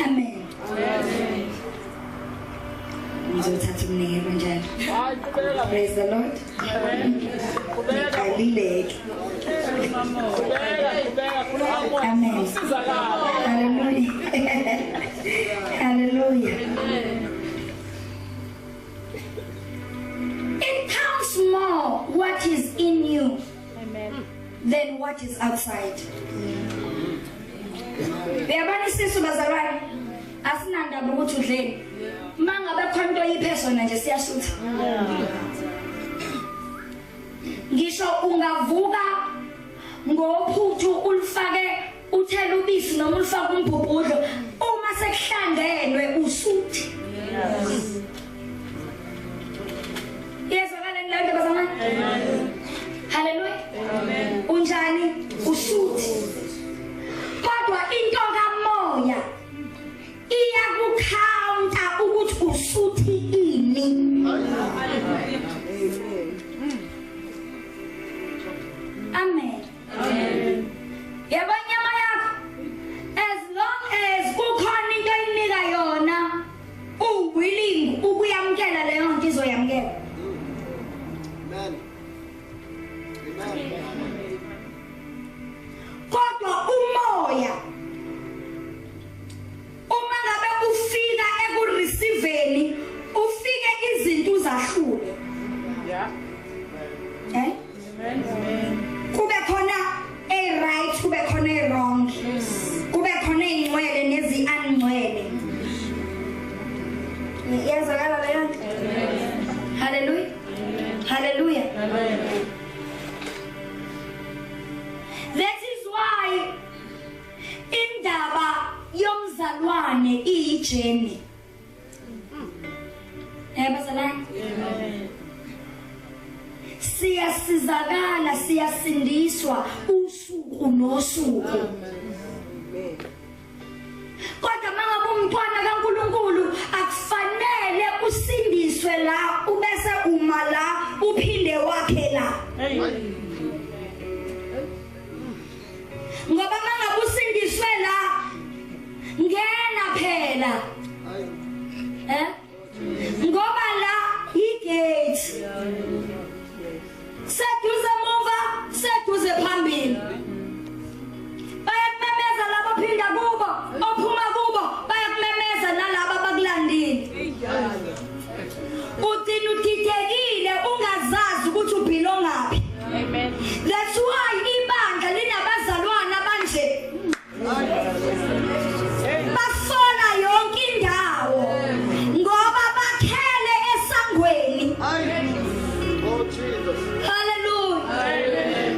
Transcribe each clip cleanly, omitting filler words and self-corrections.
Amen. Ngizothatha umnikelo njalo. Praise the Lord. Ayileke. Amen. Hallelujah. Hallelujah. It counts more what is in you than what is outside. Uyabona isisu bazalwane asinandaba ukuthi udleni. Mangabe khona into yipersona nje siyashutha. Ngisho ungavuka ngophuthu ulifake uthela ubisi noma ulifake umbhubhudlo uma sekuhlangenwe usuthi. Yezwakala ngilanto bazalwane. Hallelujah. Amen. Unjani usuthi. Kodwa into kamoya iyakukhawunta ukuthi usuthi ini. Amen. Amen. Yabona nyama yakho as long as kukhona into eyinika yona uwilling ukuyamkela leyo nto izoyamkela. Amen. Amen. Kodwa umoya uma ngabe ufika ekureceive ufike izinto zahlule. Yeah. Amen. Kube khona right kube khona wrong. Kube khona ingcwele nezi angcwele. Yazakala leyo. Hallelujah. Hallelujah. Amen. That is why indaba yomzalwane iyijeni. Bazalwane. Siyasizakala siyasindiswa usuku nosuku. Kodwa mangabe umntwana kaNkulunkulu akufanele usindiswe la ubese uma la uphinde wakhe la. Ngoba mangabe usindiswe la ngena phela. Ngoba la igate. Seduze muva, seduze phambili. Bayakumemeza labo phinda kubo, ophuma kubo, bayakumemeza nalabo abakulandile. Uthini uthithekile ungazazi ukuthi ubhilongaphi. Amen. That's why ibandla linabazalwana abanje. Basola yonke indawo ngoba bakhele esangweni. Oh Jesus. Hallelujah.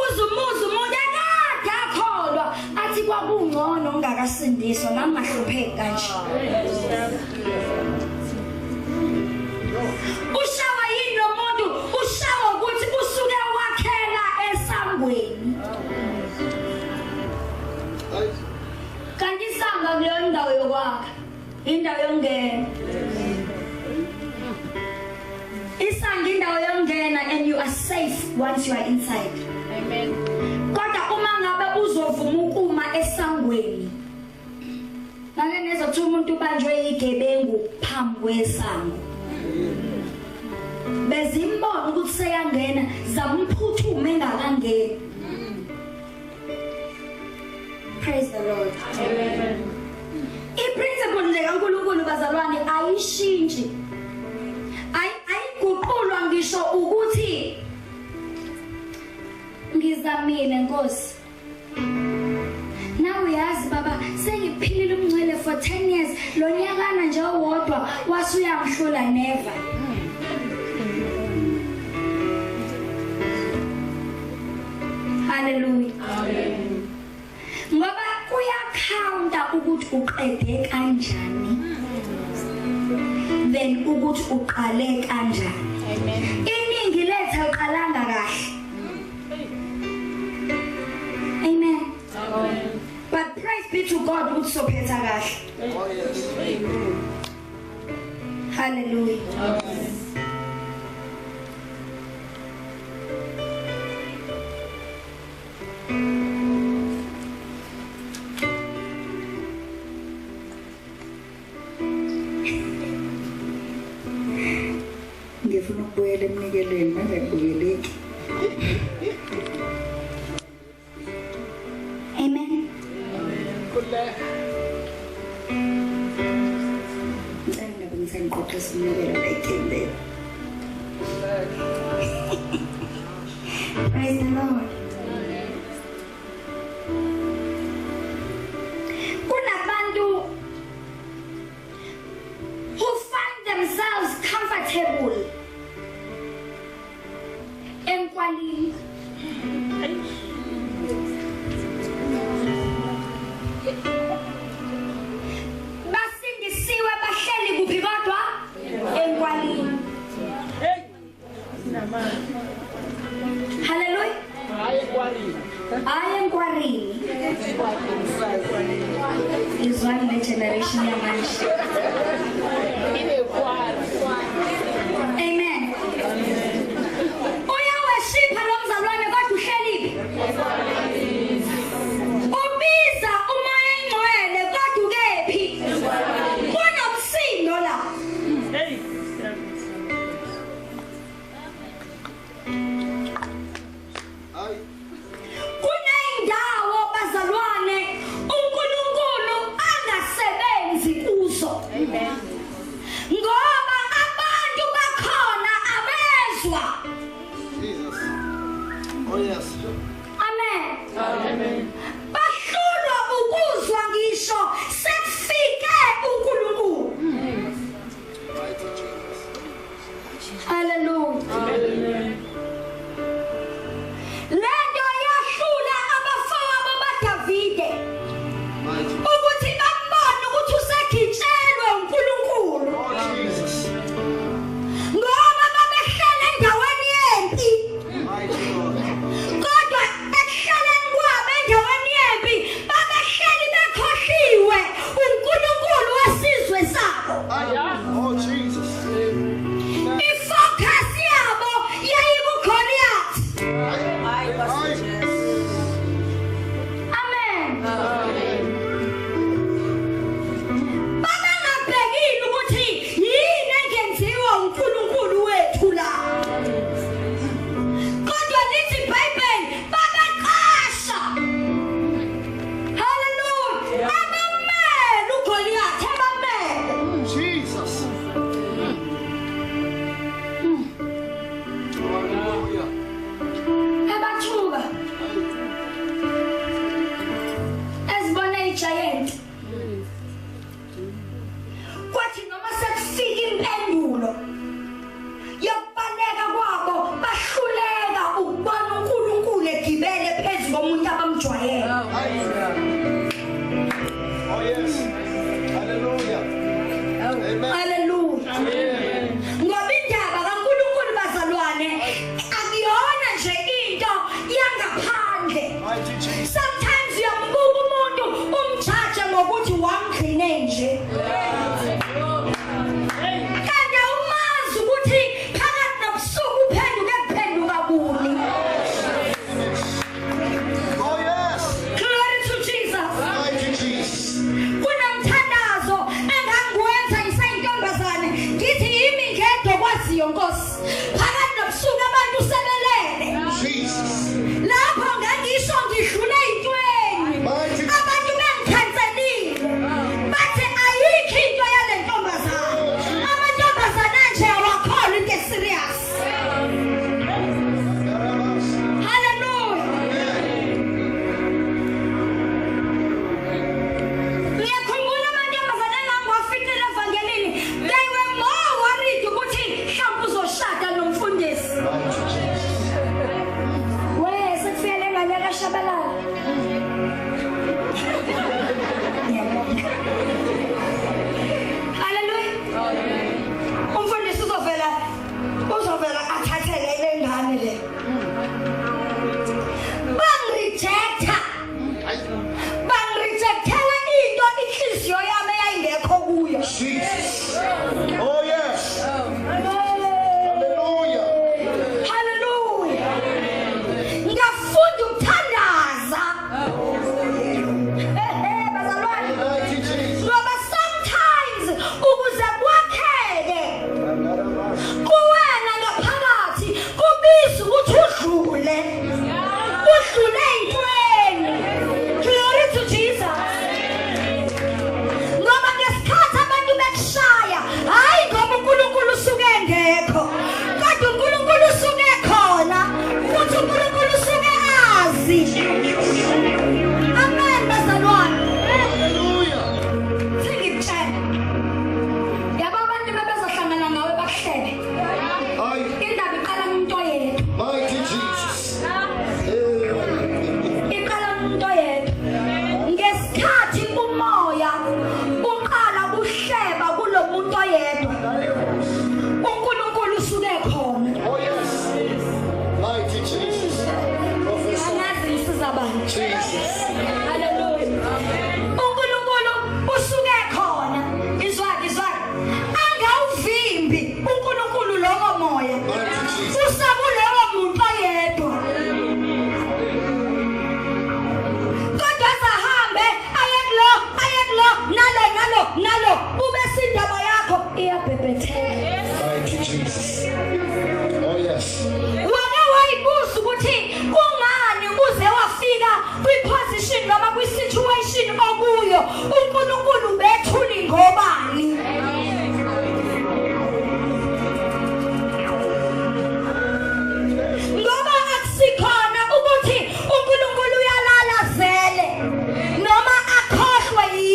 Uzumuzu umuntu akakholwa athi kwakungcono ungakasindiswa nami ngahlupheki kanje. Ushawa yini lo muntu ushawa ukuthi usuke wakhela esangweni. Kanti isanga kuleyo ndawo yokwakha indawo yongena. Isanga indawo yongena and you are safe once you are inside. Amen. Kodwa uma ngabe uzovuma ukuma esangweni ngake nezothi umuntu ubanjwe igebengu phambi kwesango bezimbona ukuthi seyangena zamphuthume engakangeni. Praise the Lord. Amen. Iprinciple nje kaNkulunkulu bazalwane ayishintshi. Ayiguqulwa ngisho ukuthi ngizamile Nkosi. Nawe yazi baba sengiphilile umncele for 10 years lo nyakana nje owodwa wasuyanghlula never. Hallelujah. Amen. Ngoba kuyakhawunta ukuthi uqede kanjani then ukuthi uqale kanjani. Amen. Iningi lethu aliqalanga kahle. Amen. Amen. But praise be to God ukuthi sophetha kahle. Oh yes. Hallelujah. Amen. ukubuyela emnikelweni nangabukeleki. Amen. Praise the Lord. Kunabantu who find themselves comfortable enkwalini. Basindisiwe bahleli kuphi kodwa enkwalini. Hallelujah. I am quarrying. Is one the generation yamanje. Amen. Uya worship lo mzalwane kodwa uhleli. Ubiza umoya engcwele kodwa ukephi? Kunomsindo la. Kunendawo bazalwane uNkulunkulu angasebenzi kuzo. Amen. Ngoba abantu bakhona abezwa. Jesus. Oh yes. Amen. Amen. Bahlulwa ukuzwa ngisho sekufike uNkulunkulu. Mighty Jesus. Hallelujah. Amen. Lento yahlula abafowabo baDavide Mighty. ukuthi bambone ukuthi usekhitshelwe uNkulunkulu. Oh Jesus. Ngoba babehlala endaweni yempi. Mighty Lord. Kodwa ekuhlaleni kwabo endaweni yempi babehleli bekhohliwe uNkulunkulu wesizwe sabo. Oh Jesus. Ifocus yabo yayikuGoliath. Amen. Babengabhekile ukuthi yini engenziwa uNkulunkulu wethu la. Kodwa lithi iBhayibheli babeqasha. Hallelujah. Abamele uGoliath abamele. Jesus. Hallelujah. Abathuka. Ezibona igiant. Kwathi noma sekufika impendulo yokubaleka kwabo bahluleka ukubona uNkulunkulu egibele phezu komuntu abamjwayele. Oh yes. Hallelujah. Amen. Hallelujah. Ngoba indaba kaNkulunkulu bazalwane akuyona nje into yangaphandle. Mighty Jesus. Sometimes uyambuka umuntu umjaja ngokuthi wangqine nje. Kanti umazi ukuthi phakathi nobusuku uphenduke kuphenduka kuni. Oh yes. Glory to Jesus. Mighty Jesus. Kunomthandazo engangiwenza isayintombazane ngithi yimi ngedwa kwaziyo Nkosi. Phakathi nobusuku abantu sebelele. Jesus. Lapho ngangisho ngidlule intweni. Mighty. Abantu bengikhanselile. Bathi ayikho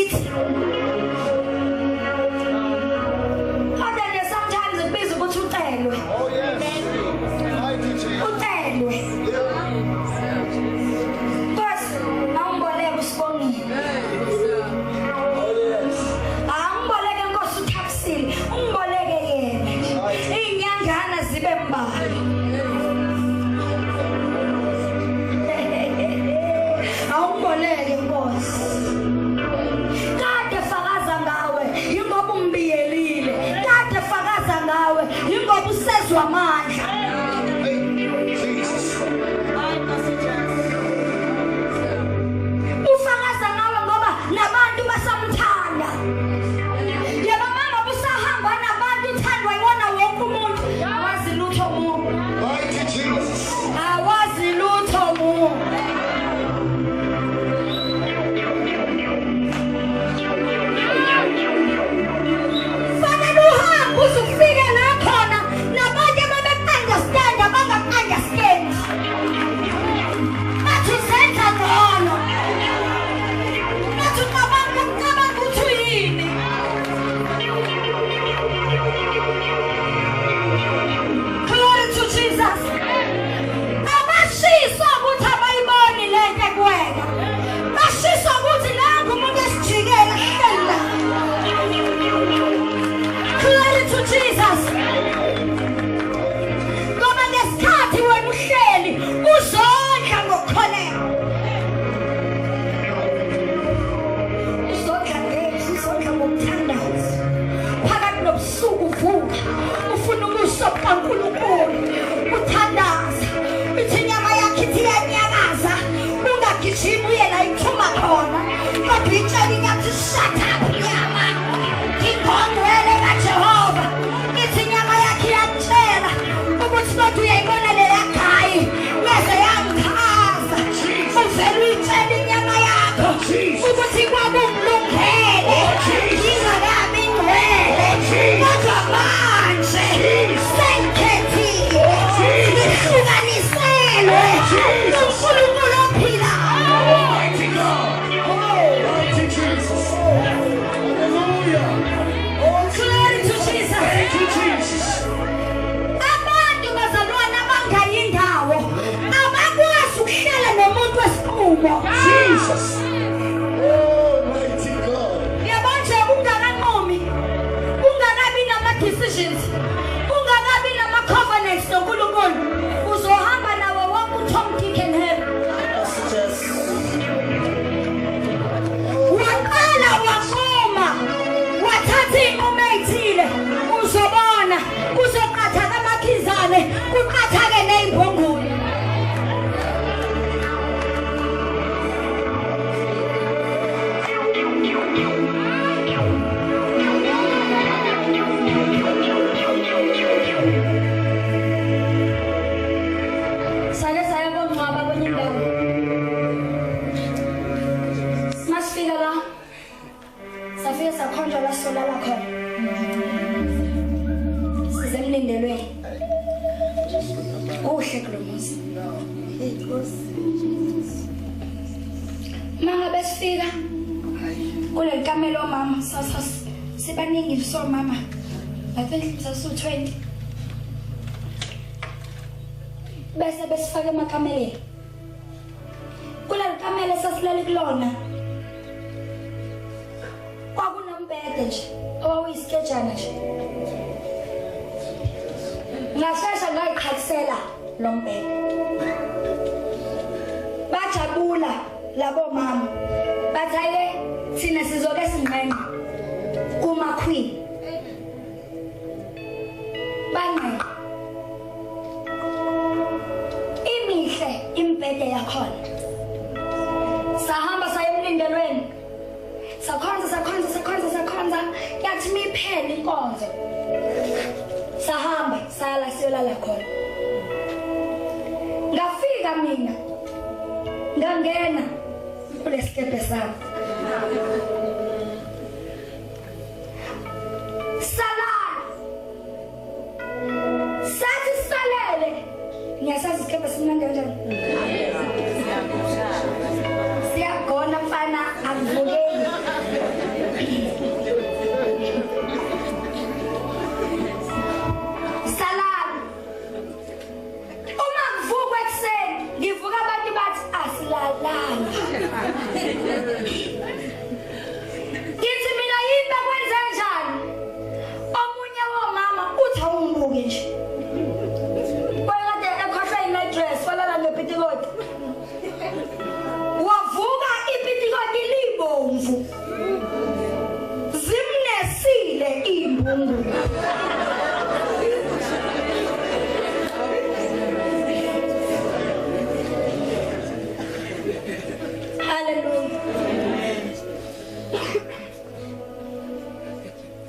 lithi kodwa sometimes kubiza ukuthi ucelwe Oh yes. Mighty Jesus. ucelwe bese awumboleke usibongile Oh yes. awumboleke Nkosi uThabisile umboleke yena inyangana zibe mbalwa awumboleke Nkosi kade fakaza ngawe ingoba umbiyelile kade fakaza ngawe ingoba usezwa amandla Jesus. ufakaza ngawe ngoba nabantu basamthanda yebo mama busahamba nabantu uthandwa iwona wonke umuntu awazi lutho umuntu Mighty Jesus. awazi lutho umuntu fanele uhambe uze ufike la khona nabanye babe-understand abanga-understand bathi zenza ngcono bathi ucabanga ukuthi uyini glory to Jesus abashiswa ukuthi abayiboni lento ekuwena bashiswa ukuthi nangu umuntu esijikela hlela glory to Jesus ngoba ngesikhathi wena uhleli uzondla ngokukholeka uzondla ngezwi uzondla ngokuthandaza phakathi nobusuku uvuka ufuna ubuso bukaNkulunkulu uthandaza ithi inyama yakho ithi iyanyakaza ungagijimi uye la ithuma khona kodwa itshela inyathi shut up nyama ngingongcwele kaJehova ithi inyama yakho iyakutshela ukuthi kodwa uyayibona leya gayi bese yangichaza uvele uyitshela inyama yakho ukuthi kwabe ungilungele ngingakabi ngcwele kodwa manje sengikhethile ngihlukaniselwe uNkulunkulu ophilayo Mighty God. Mighty Jesus. Hallelujah. glory to Jesus Thank you, Jesus. abantu bazalwana bangayindawo abakwazi ukuhlala nomuntu wesiqumo Jesus. Oh, mighty God. yabo nje ungakanqomi ungakabi nama-decisions ungakabi nama-covenants noNkulunkulu uzohamba nawo wonke uTom Dick and Harry waqala waqoma wathatha iy'nqumo ey'thile uzobona kuzoqatha kamakhizane kuqatha-ke ney'mbongolo sake saya kongcwaba kwenye indawo masifika la safike sakhonjwa la solala khona sisemlindelweni kuhle kulo muzi mangabe sifika kuleli kamelo mama sibaningi so mama I think sasu-20 bese besifake emakameleni kuleli kamelo sasilele kulona kwakunombhede nje owawuyisikejana nje ngashesha ngayiqhathisela lo mbhede bajabula labo mama bathi ake thina sizoke sinqenqe kuma-queen banqenqe imihle imbhede yakhona sahamba saya emlindelweni sakhonza yathi miphele inkonzo sahamba sala siyolala khona ngafika mina ngangena kulesikebhe sami salala sathi salele ngiyasazi isikebhe simnandi kanjani siyagona mfana akuvukeli zimvu zimnesile imbungu. Hallelujah.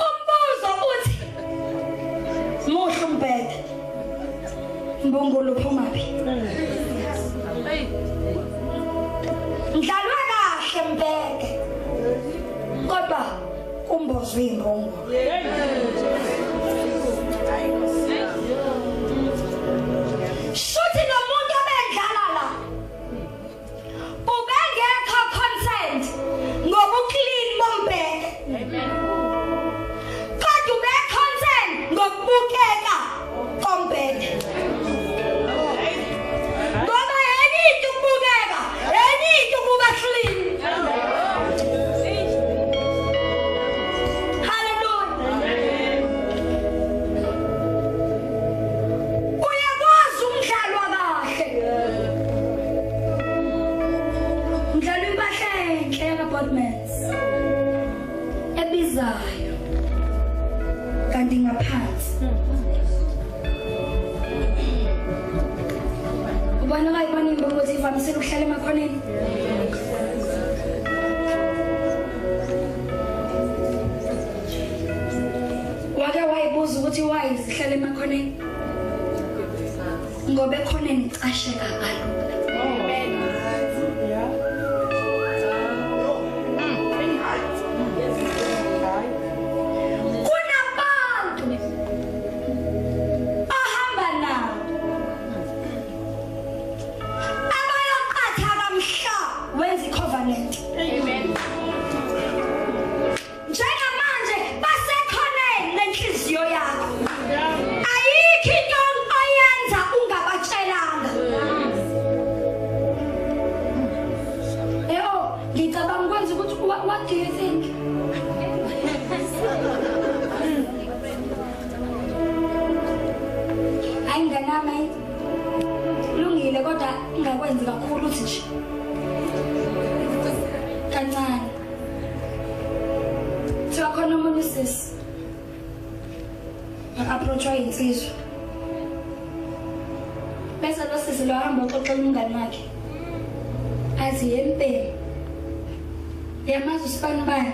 Umbuzo uthi muhle umbhede imbungulu phumaphi? Ngidlalwa kahle mbhede kodwa umbozwe imbongo. Shuthi nomuntu obendlala la ubengekho consent ngobuclean bombhede. Kodwa ube consent ngokubukeka kombhede. Ngoba yena into ukubukeka, yena into ukuba clean. Uyakwazi umdlalo kahle. Ngidlala impahla enhle yaka-Bodmans ebizayo kanti ngaphansi. Ubona kayibona imbongo ukuthi ivamisile ukuhlala emakhoneni. Wake wayibuza ukuthi why zihlala emakhoneni? Ngoba ekhoneni icasheka kalula. Kunabantu ahamba nabo abayaqatha kamhla wenza i-covenant. Njengamanje basekhoneni nenhliziyo yakho. Ayikho into oyenza ungabatshelanga. Ngicabanga ukwenza ukuthi what do you think? Hayi nganami lungile kodwa ingakwenzi kakhulu uthi nje kancane. Thiwa khona umuntu sisi approachwa insizwa bese lo sisi lo hamba uxoxela umngani wakhe athi yempela yamazi usibani bani